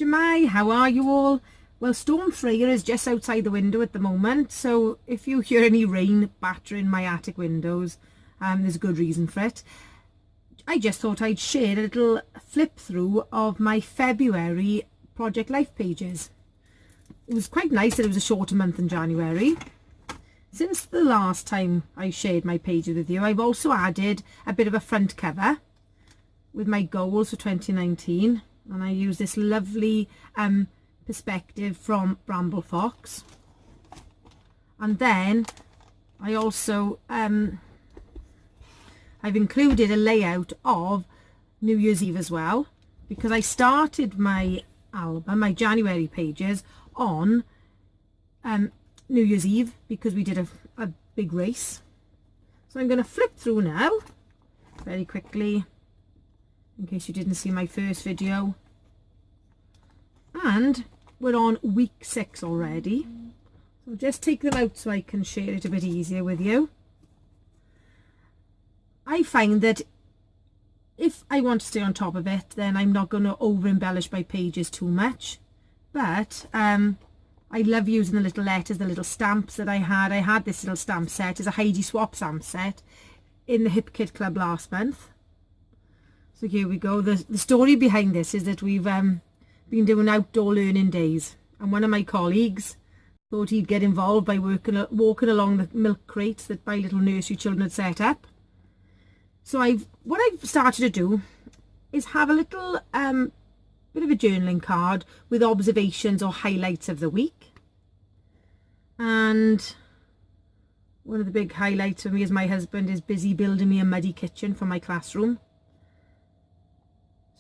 Shemai, how are you all? Well, Storm Freya is just outside the window at the moment, so if you hear any rain battering my attic windows, there's a good reason for it. I just thought I'd share a little flip through of my February Project Life pages. It was quite nice that it was a shorter month than January. Since the last time I shared my pages with you, I've also added a bit of a front cover with my goals for 2019, and I use this lovely perspective from Bramble Fox. And then I also I've included a layout of New Year's Eve as well, because I started my album, my January pages, on New Year's Eve because we did a big race. So I'm going to flip through now very quickly in case you didn't see my first video, and we're on week 6 already, so just take them out so I can share it a bit easier with you. I find that if I want to stay on top of it, then I'm not going to over embellish my pages too much, but I love using the little letters, the little stamps that I had this little stamp set as a Heidi Swap stamp set in the Hip Kid Club last month. So here we go. The story behind this is that we've been doing outdoor learning days, and one of my colleagues thought he'd get involved by walking along the milk crates that my little nursery children had set up. So what I've started to do is have a little bit of a journaling card with observations or highlights of the week. And one of the big highlights for me is my husband is busy building me a muddy kitchen for my classroom.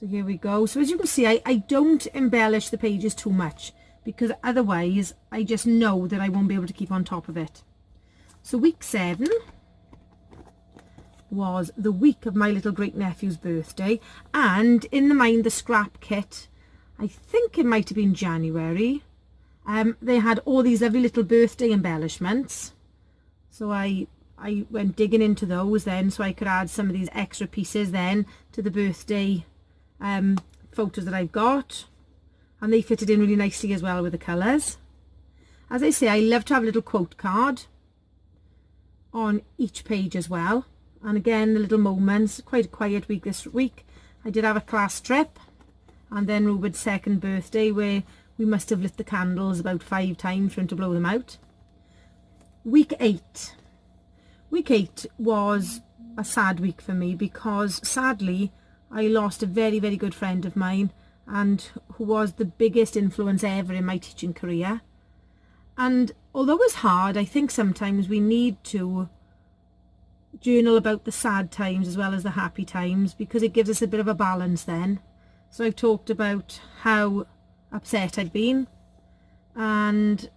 So here we go. So as you can see, I don't embellish the pages too much, because otherwise I just know that I won't be able to keep on top of it. So week 7 was the week of my little great nephew's birthday, and in the scrap kit, I think it might have been January, they had all these lovely little birthday embellishments. So I went digging into those then so I could add some of these extra pieces then to the birthday photos that I've got, and they fitted in really nicely as well with the colours. As I say, I love to have a little quote card on each page as well, and again the little moments. Quite a quiet week this week. I did have a class trip, and then Ruben's second birthday where we must have lit the candles about 5 times for him to blow them out. Week 8 was a sad week for me, because sadly I lost a very, very good friend of mine, and who was the biggest influence ever in my teaching career. And although it was hard, I think sometimes we need to journal about the sad times as well as the happy times, because it gives us a bit of a balance then. So I've talked about how upset I'd been, and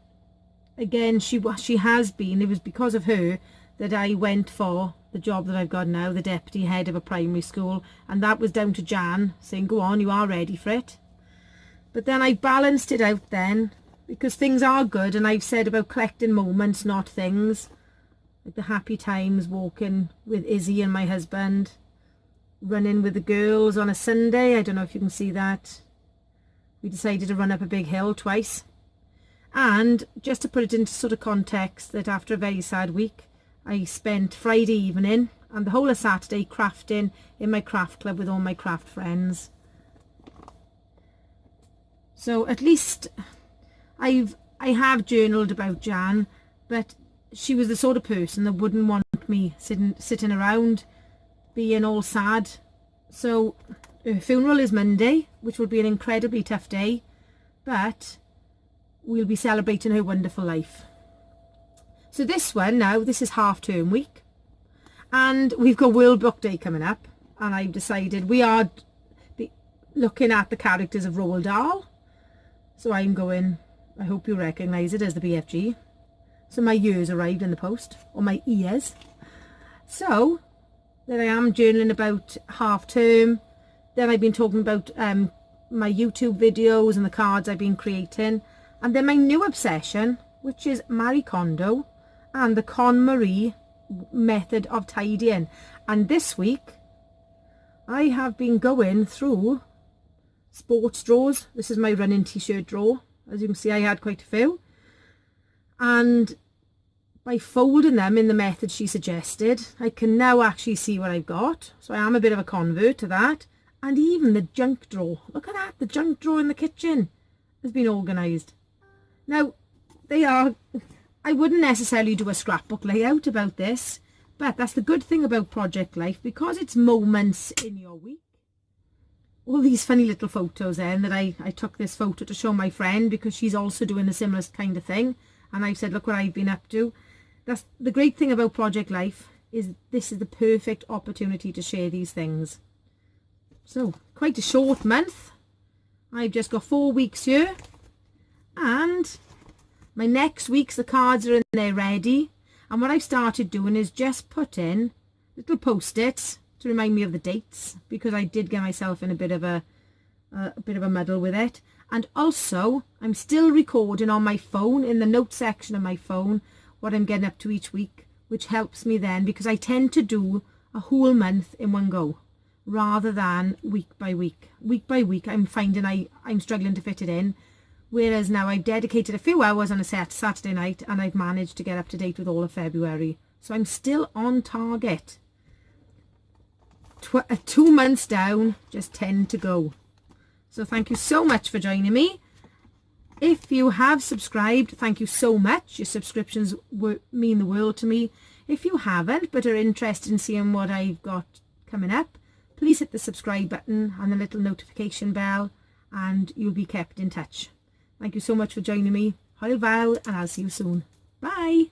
again she has been. It was because of her that I went for the job that I've got now, the deputy head of a primary school, and that was down to Jan saying, go on, you are ready for it. But then I balanced it out then, because things are good, and I've said about collecting moments, not things, like the happy times, walking with Izzy and my husband, running with the girls on a Sunday. I don't know if you can see that. We decided to run up a big hill twice. And just to put it into sort of context, that after a very sad week, I spent Friday evening and the whole of Saturday crafting in my craft club with all my craft friends. So at least I have journaled about Jan, but she was the sort of person that wouldn't want me sitting around being all sad. So her funeral is Monday, which will be an incredibly tough day, but we'll be celebrating her wonderful life. So this is half-term week, and we've got World Book Day coming up, and I've decided we are looking at the characters of Roald Dahl. So I'm going, I hope you recognise it as the BFG. So my ears arrived in the post, or my ears. So then I am journaling about half-term. Then I've been talking about my YouTube videos and the cards I've been creating. And then my new obsession, which is Marie Kondo and the KonMari method of tidying. And this week I have been going through sports drawers. This is my running t-shirt drawer. As you can see, I had quite a few. And by folding them in the method she suggested, I can now actually see what I've got. So I am a bit of a convert to that. And even the junk drawer. Look at that, the junk drawer in the kitchen has been organised. Now, I wouldn't necessarily do a scrapbook layout about this, but that's the good thing about Project Life, because it's moments in your week. All these funny little photos then that I took this photo to show my friend, because she's also doing a similar kind of thing. And I've said, look what I've been up to. That's the great thing about Project Life, is this is the perfect opportunity to share these things. So, quite a short month. I've just got 4 weeks here. And my next week's, the cards are in there ready. And what I've started doing is just put in little post-its to remind me of the dates, because I did get myself in a bit of a muddle with it. And also, I'm still recording on my phone, in the notes section of my phone, what I'm getting up to each week, which helps me then, because I tend to do a whole month in one go, rather than week by week. Week by week, I'm finding I'm struggling to fit it in. Whereas now I've dedicated a few hours on a Saturday night, and I've managed to get up to date with all of February. So I'm still on target. 2 months down, just 10 to go. So thank you so much for joining me. If you have subscribed, thank you so much. Your subscriptions mean the world to me. If you haven't, but are interested in seeing what I've got coming up, please hit the subscribe button and the little notification bell, and you'll be kept in touch. Thank you so much for joining me. Hwyl fawr, and I'll see you soon. Bye.